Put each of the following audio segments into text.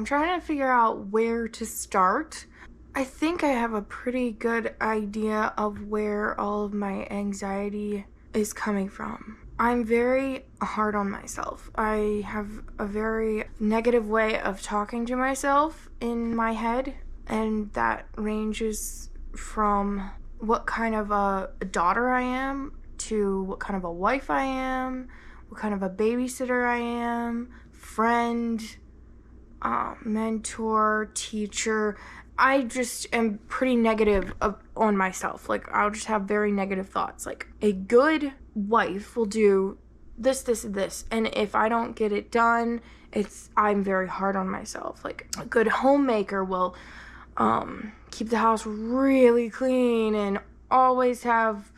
I'm trying to figure out where to start. I think I have a pretty good idea of where all of my anxiety is coming from. I'm very hard on myself. I have a very negative way of talking to myself in my head, and that ranges from what kind of a daughter I am to what kind of a wife I am, what kind of a babysitter I am, friend, mentor, teacher. I just am pretty negative on myself. Like, I'll just have very negative thoughts. Like, a good wife will do this, this, and this. And if I don't get it done, I'm very hard on myself. Like, a good homemaker will keep the house really clean and always have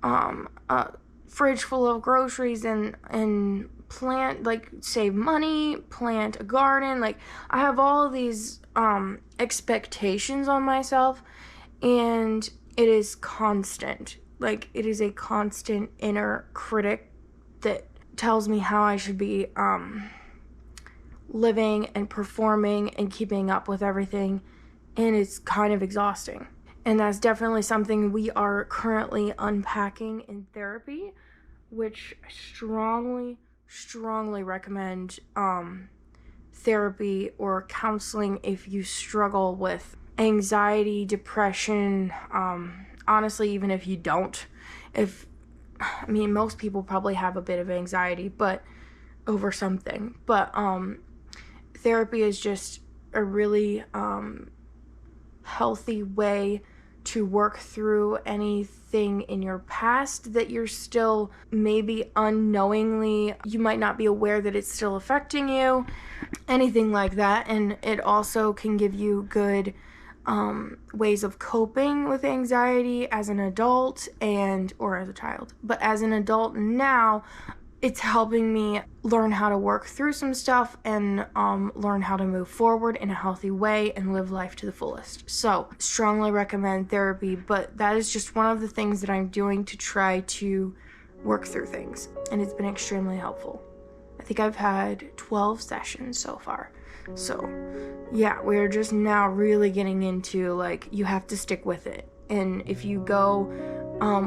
a fridge full of groceries and plant, like, save money, plant a garden. Like, I have all of these expectations on myself, and it is constant. Like, it is a constant inner critic that tells me how I should be living and performing and keeping up with everything, and it's kind of exhausting. And that's definitely something we are currently unpacking in therapy, which I strongly recommend therapy or counseling if you struggle with anxiety, depression, honestly, even if you don't. Most people probably have a bit of anxiety, but over something. But therapy is just a really healthy way to work through anything in your past that you're still maybe unknowingly, you might not be aware that it's still affecting you, anything like that. And it also can give you good ways of coping with anxiety as an adult or as a child. But as an adult now, it's helping me learn how to work through some stuff and learn how to move forward in a healthy way and live life to the fullest. So, strongly recommend therapy, but that is just one of the things that I'm doing to try to work through things, and it's been extremely helpful. I think I've had 12 sessions so far. So, yeah, we're just now really getting into, like, you have to stick with it. And if you go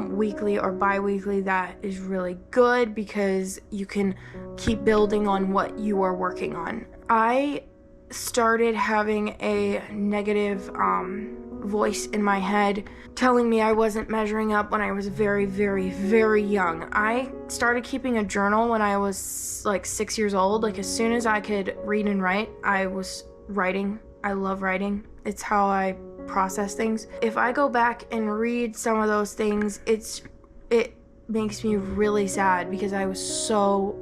weekly or bi-weekly, that is really good because you can keep building on what you are working on. I started having a negative voice in my head telling me I wasn't measuring up when I was very, very, very young. I started keeping a journal when I was like 6 years old. Like, as soon as I could read and write, I was writing. I love writing. It's how I process things. If I go back and read some of those things, it makes me really sad because I was so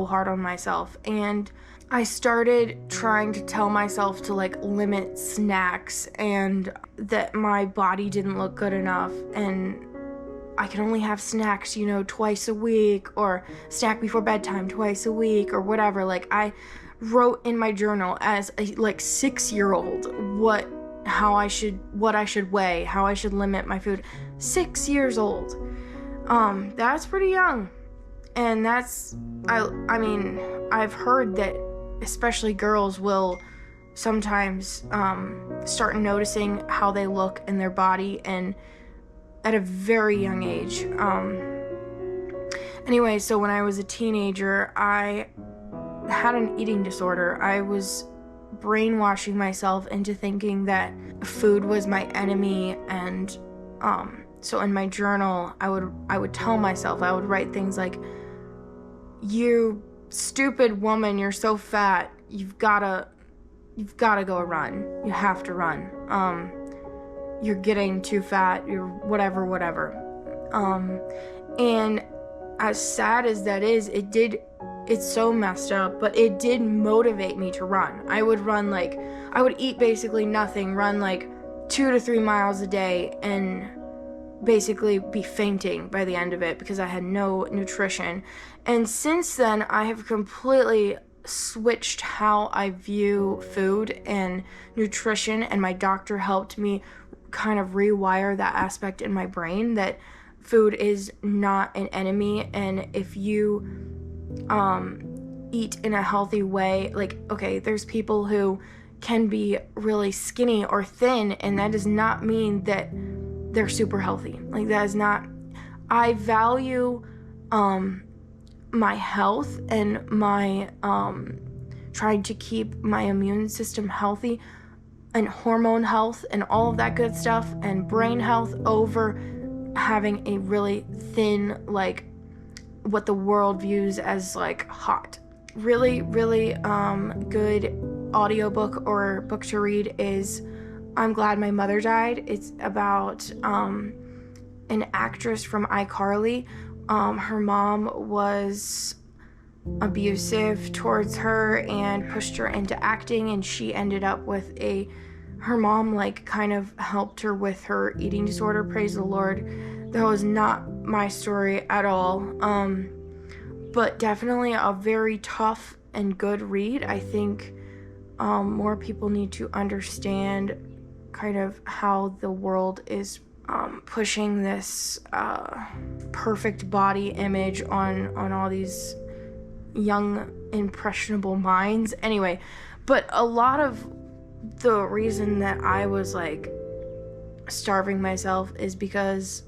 hard on myself. And I started trying to tell myself to, like, limit snacks and that my body didn't look good enough and I could only have snacks, twice a week, or snack before bedtime twice a week, or whatever. Like, I wrote in my journal as a 6-year-old what I should weigh, how I should limit my food. 6 years old. That's pretty young. And I've heard that especially girls will sometimes start noticing how they look in their body and at a very young age. Anyway, so when I was a teenager, I had an eating disorder. I was brainwashing myself into thinking that food was my enemy, and so in my journal I would tell myself, I would write things like, "You stupid woman, you're so fat, you've gotta go run, you have to run, you're getting too fat, you're whatever." And as sad as that is, it's so messed up, but it did motivate me to run. I would run, I would eat basically nothing, run 2 to 3 miles a day, and basically be fainting by the end of it because I had no nutrition. And since then, I have completely switched how I view food and nutrition, and my doctor helped me kind of rewire that aspect in my brain that food is not an enemy, and if you eat in a healthy way. Like, okay, there's people who can be really skinny or thin, and that does not mean that they're super healthy. Like, that is not, I value my health and my trying to keep my immune system healthy and hormone health and all of that good stuff and brain health over having a really thin, like, what the world views as like hot. Really, really good audiobook or book to read is I'm Glad My Mother Died. It's about an actress from iCarly. Her mom was abusive towards her and pushed her into acting, and she ended up with her mom like kind of helped her with her eating disorder. Praise the Lord. That was not my story at all. But definitely a very tough and good read. I think more people need to understand kind of how the world is pushing this perfect body image on all these young, impressionable minds. Anyway, but a lot of the reason that I was like starving myself is because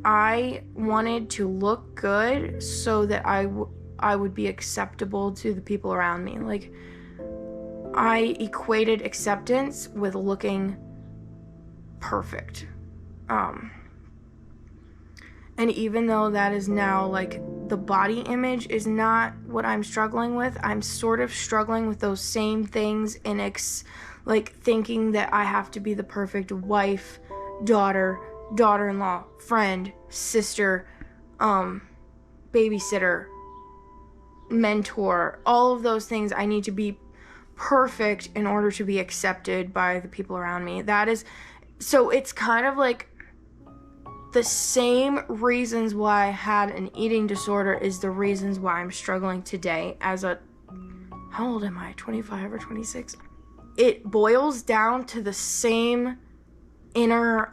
I wanted to look good so that I would be acceptable to the people around me. Like, I equated acceptance with looking perfect. And even though that is now, like, the body image is not what I'm struggling with, I'm sort of struggling with those same things and like thinking that I have to be the perfect wife, daughter, daughter-in-law, friend, sister, babysitter, mentor. All of those things I need to be perfect in order to be accepted by the people around me. So it's kind of like the same reasons why I had an eating disorder is the reasons why I'm struggling today as how old am I, 25 or 26? It boils down to the same inner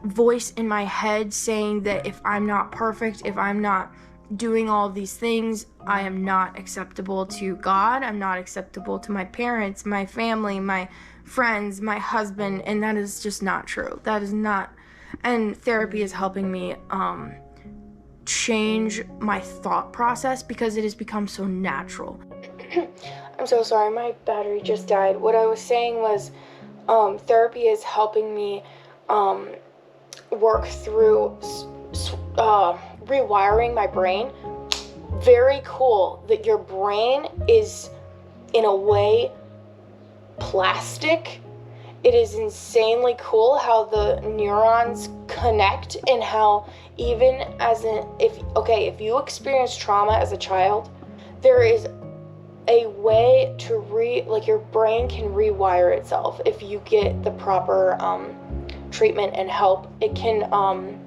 voice in my head saying that if I'm not perfect, if I'm not doing all these things, I am not acceptable to God, I'm not acceptable to my parents, my family, my friends, my husband, and that is just not true. That is not. And therapy is helping me change my thought process because it has become so natural. I'm so sorry, my battery just died. What I was saying was therapy is helping me work through rewiring my brain. Very cool that your brain is, in a way, plastic. It is insanely cool how the neurons connect and how even if you experience trauma as a child, there is a way to your brain can rewire itself if you get the proper treatment and help. It can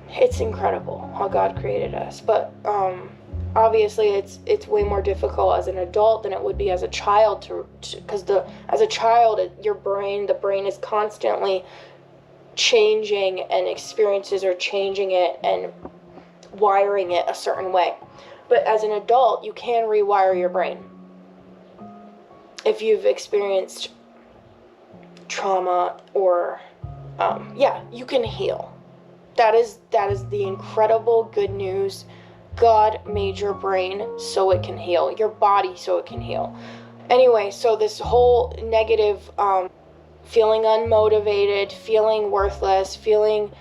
it's incredible how God created us, but obviously it's way more difficult as an adult than it would be as a child because as a child the brain is constantly changing and experiences are changing it and wiring it a certain way. But as an adult, you can rewire your brain if you've experienced trauma or you can heal. That is the incredible good news. God made your brain so it can heal, your body so it can heal. Anyway, so this whole negative feeling unmotivated, feeling worthless, feeling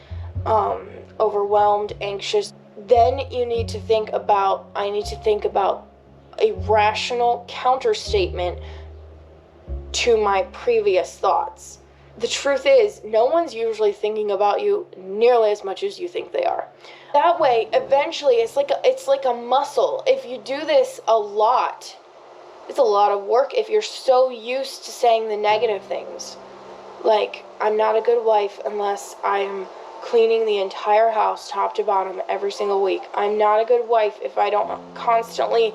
overwhelmed, anxious, then I need to think about a rational counter statement to my previous thoughts. The truth is, no one's usually thinking about you nearly as much as you think they are. That way, eventually, it's like a muscle. If you do this a lot, it's a lot of work if you're so used to saying the negative things. Like, I'm not a good wife unless I'm cleaning the entire house top to bottom every single week. I'm not a good wife if I don't constantly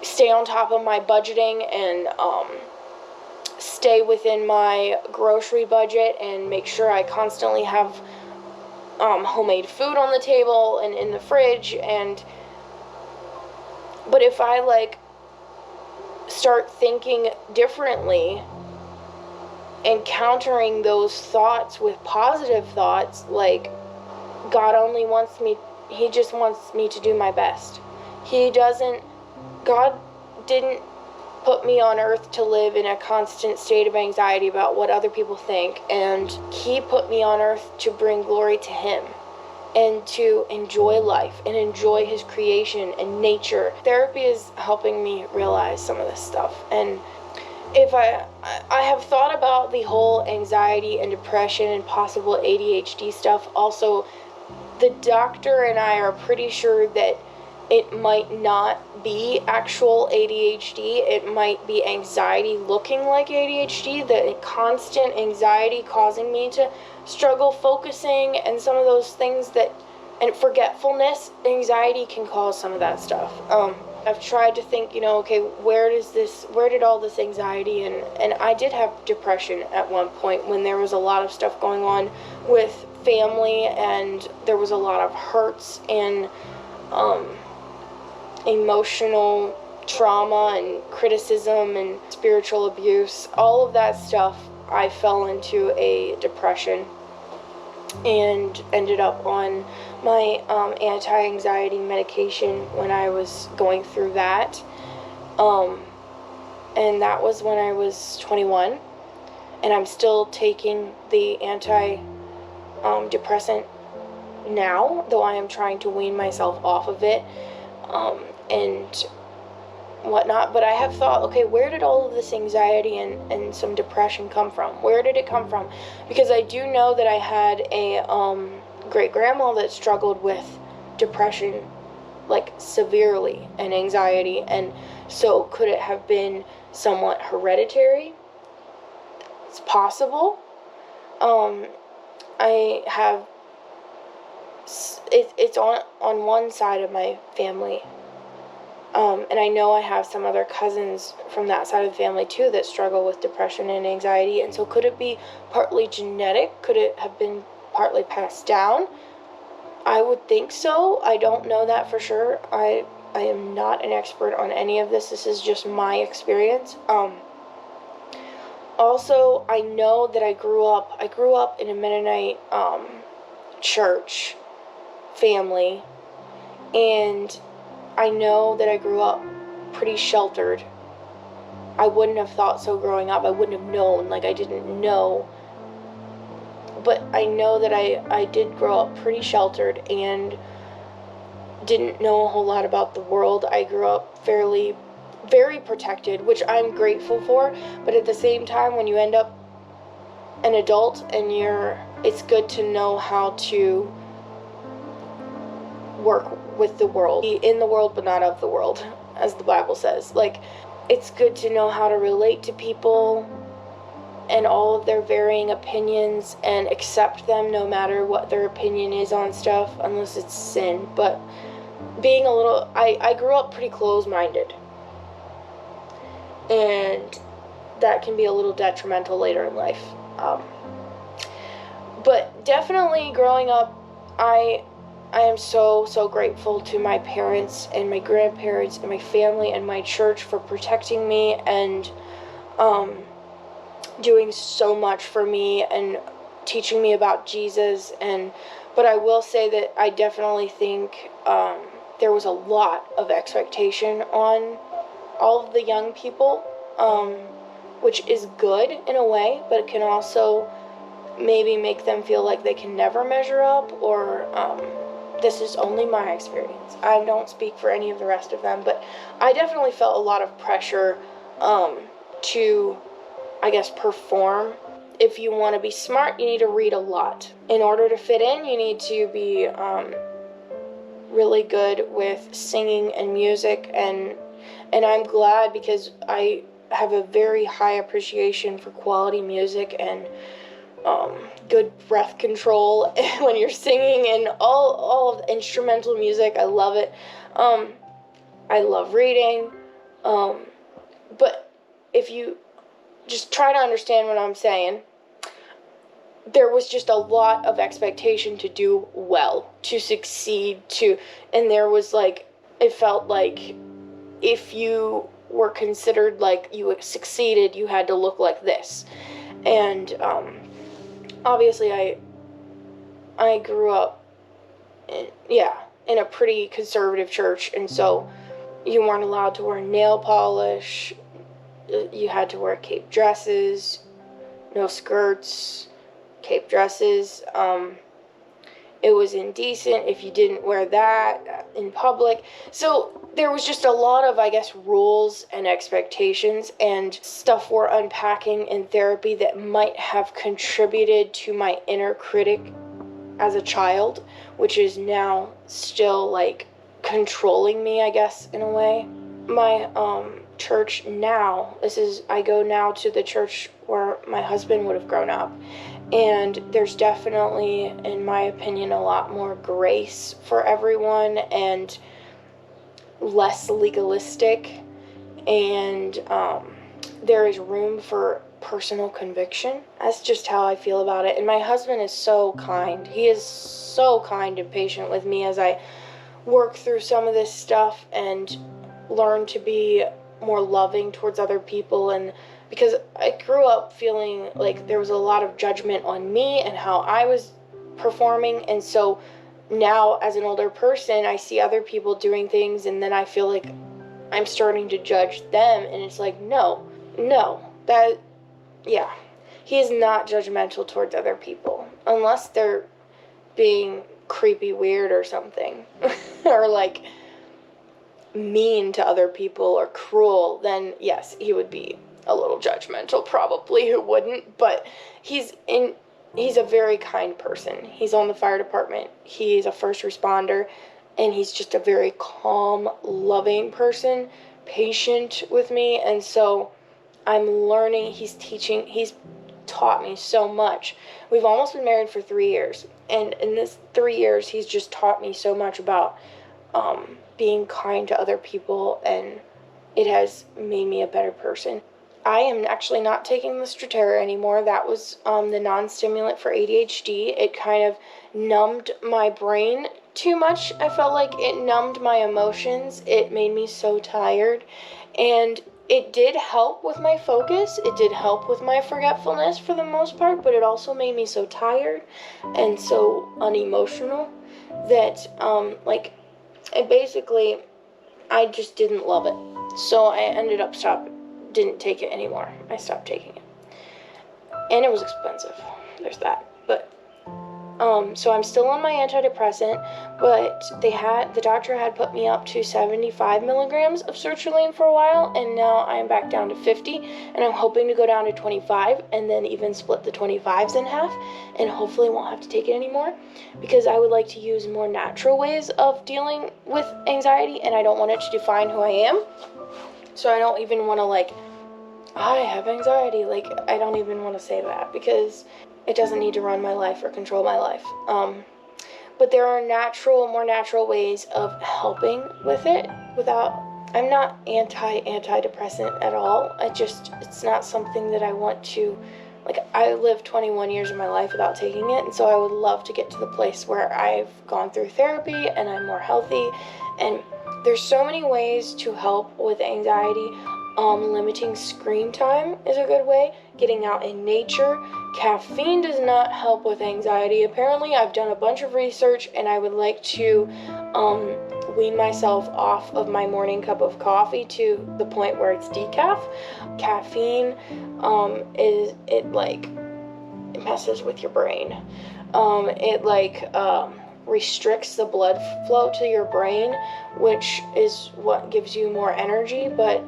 stay on top of my budgeting and stay within my grocery budget and make sure I constantly have homemade food on the table and in the fridge. But if I like start thinking differently and countering those thoughts with positive thoughts, like, he just wants me to do my best. God didn't put me on earth to live in a constant state of anxiety about what other people think, and he put me on earth to bring glory to him and to enjoy life and enjoy his creation and nature. Therapy is helping me realize some of this stuff. And if I have thought about the whole anxiety and depression and possible ADHD stuff. Also, the doctor and I are pretty sure that it might not be actual ADHD. It might be anxiety looking like ADHD, the constant anxiety causing me to struggle focusing and some of those things and forgetfulness. Anxiety can cause some of that stuff. I've tried to think, okay, where did all this anxiety, and I did have depression at one point when there was a lot of stuff going on with family, and there was a lot of hurts and emotional trauma and criticism and spiritual abuse. All of that stuff, I fell into a depression and ended up on my anti-anxiety medication when I was going through that. And that was when I was 21. And I'm still taking the anti-depressant now, though I am trying to wean myself off of it and whatnot. But I have thought, okay, where did all of this anxiety and some depression come from? Where did it come from? Because I do know that I had a great-grandma that struggled with depression, like, severely, and anxiety. And so could it have been somewhat hereditary? It's possible. I have it's on one side of my family, and I know I have some other cousins from that side of the family too that struggle with depression and anxiety. And so could it be partly genetic? Could it have been partly passed down? I would think so. I don't know that for sure. I am not an expert on any of this. This is just my experience. Also, I know that I grew up in a Mennonite church family, and I know that I grew up pretty sheltered. I wouldn't have thought so growing up. I wouldn't have known, I didn't know. But I know that I did grow up pretty sheltered and didn't know a whole lot about the world. I grew up very protected, which I'm grateful for. But at the same time, when you end up an adult and it's good to know how to work with the world. Be in the world, but not of the world, as the Bible says. It's good to know how to relate to people and all of their varying opinions and accept them no matter what their opinion is on stuff, unless it's sin. But I grew up pretty close-minded, and that can be a little detrimental later in life. But definitely growing up, I am so grateful to my parents and my grandparents and my family and my church for protecting me and doing so much for me and teaching me about Jesus. But I will say that I definitely think there was a lot of expectation on all of the young people, which is good in a way, but it can also maybe make them feel like they can never measure up, or this is only my experience. I don't speak for any of the rest of them, but I definitely felt a lot of pressure to, I guess, perform. If you want to be smart, you need to read a lot. In order to fit in, you need to be really good with singing and music, and I'm glad, because I have a very high appreciation for quality music and good breath control when you're singing, and all of the instrumental music. I love it. I love reading. But if you just try to understand what I'm saying, there was just a lot of expectation to do well, to succeed, and there was like, it felt like if you were considered like you succeeded, you had to look like this. And obviously I grew up in a pretty conservative church, and so you weren't allowed to wear nail polish, you had to wear cape dresses, no skirts, cape dresses. It was indecent if you didn't wear that in public. So there was just a lot of, I guess, rules and expectations and stuff we're unpacking in therapy that might have contributed to my inner critic as a child, which is now still like controlling me, I guess, in a way. My church now, I go now to the church where my husband would have grown up, and there's definitely, in my opinion, a lot more grace for everyone and less legalistic, and there is room for personal conviction. That's just how I feel about it. And my husband is so kind. He is so kind and patient with me as I work through some of this stuff and learn to be more loving towards other people. And because I grew up feeling like there was a lot of judgment on me and how I was performing, and so now as an older person I see other people doing things and then I feel like I'm starting to judge them, and it's like, no, he is not judgmental towards other people unless they're being creepy weird or something or like mean to other people or cruel. Then yes, he would be a little judgmental, probably. Who wouldn't? But he's a very kind person. He's on the fire department, he's a first responder, and he's just a very calm, loving person, patient with me. And so I'm learning, he's taught me so much. We've almost been married for 3 years, and in this 3 years he's just taught me so much about being kind to other people, and it has made me a better person. I am actually not taking the Strattera anymore. That was the non-stimulant for ADHD. It kind of numbed my brain too much. I felt like it numbed my emotions. It made me so tired, and it did help with my focus. It did help with my forgetfulness for the most part, but it also made me so tired and so unemotional that I just didn't love it. So I ended up didn't take it anymore. I stopped taking it. And it was expensive. There's that. But so I'm still on my antidepressant, but the doctor had put me up to 75 milligrams of sertraline for a while, and now I'm back down to 50, and I'm hoping to go down to 25 and then even split the 25s in half, and hopefully won't have to take it anymore, because I would like to use more natural ways of dealing with anxiety, and I don't want it to define who I am. So I don't even want to I have anxiety. I don't even want to say that, because it doesn't need to run my life or control my life. But there are more natural ways of helping with it I'm not antidepressant at all. It's not something that I want to, I lived 21 years of my life without taking it, and so I would love to get to the place where I've gone through therapy and I'm more healthy. And there's so many ways to help with anxiety. Limiting screen time is a good way. Getting out in nature. Caffeine does not help with anxiety. Apparently, I've done a bunch of research, and I would like to wean myself off of my morning cup of coffee to the point where it's decaf. Caffeine it messes with your brain. Restricts the blood flow to your brain, which is what gives you more energy, but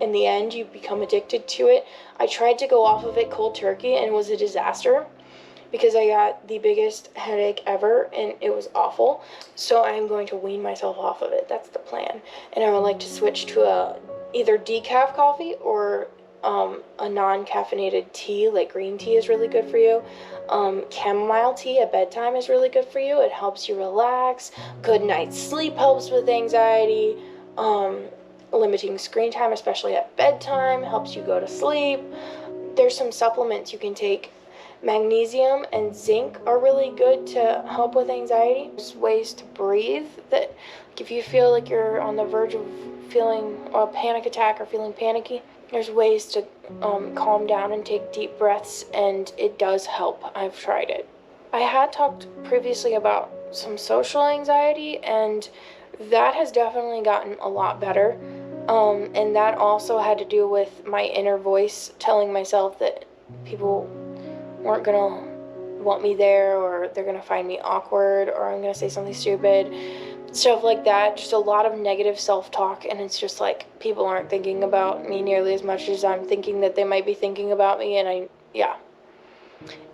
in the end you become addicted to it. I tried to go off of it cold turkey, and it was a disaster because I got the biggest headache ever, and it was awful. So I'm going to wean myself off of it. That's the plan. And I would like to switch to either decaf coffee or a non-caffeinated tea, like green tea is really good for you. Chamomile tea at bedtime is really good for you. It helps you relax. Good night's sleep helps with anxiety. Limiting screen time, especially at bedtime, helps you go to sleep. There's some supplements you can take Magnesium and zinc are really good to help with anxiety. There's ways to breathe that, like if you feel like you're on the verge of feeling a panic attack or feeling panicky, there's ways to calm down and take deep breaths, and it does help. I've tried it. I had talked previously about some social anxiety, and that has definitely gotten a lot better. And that also had to do with my inner voice telling myself that people weren't gonna want me there, or they're gonna find me awkward, or I'm gonna say something stupid, stuff like that. Just a lot of negative self-talk, and it's just like people aren't thinking about me nearly as much as I'm thinking that they might be thinking about me. And and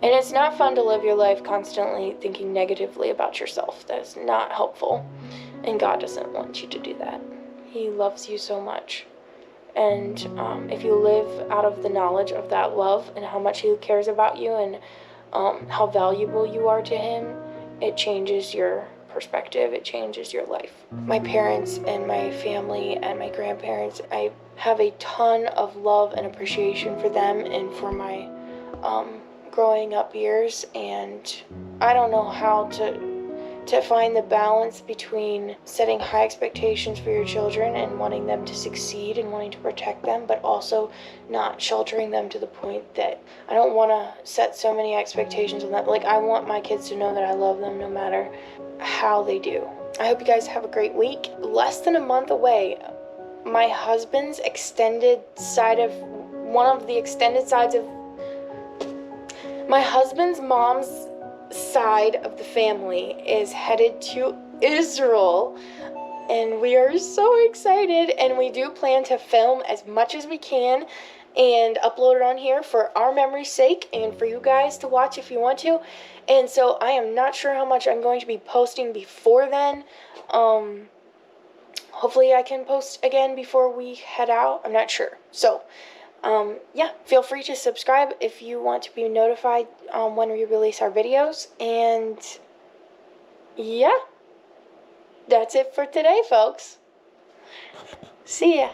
it's not fun to live your life constantly thinking negatively about yourself. That's not helpful, and God doesn't want you to do that. He loves you so much. And if you live out of the knowledge of that love and how much He cares about you, and how valuable you are to Him, it changes your perspective. It changes your life. My parents and my family and my grandparents, I have a ton of love and appreciation for them and for my growing up years. And I don't know how to find the balance between setting high expectations for your children and wanting them to succeed and wanting to protect them, but also not sheltering them to the point that I don't want to set so many expectations on them. Like, I want my kids to know that I love them no matter how they do. I hope you guys have a great week. Less than a month away, my husband's my husband's mom's side of the family is headed to Israel, and we are so excited, and we do plan to film as much as we can and upload it on here for our memory's sake and for you guys to watch if you want to. And so I am not sure how much I'm going to be posting before then. Hopefully I can post again before we head out. I'm not sure. So feel free to subscribe if you want to be notified when we release our videos. And yeah, that's it for today, folks. See ya.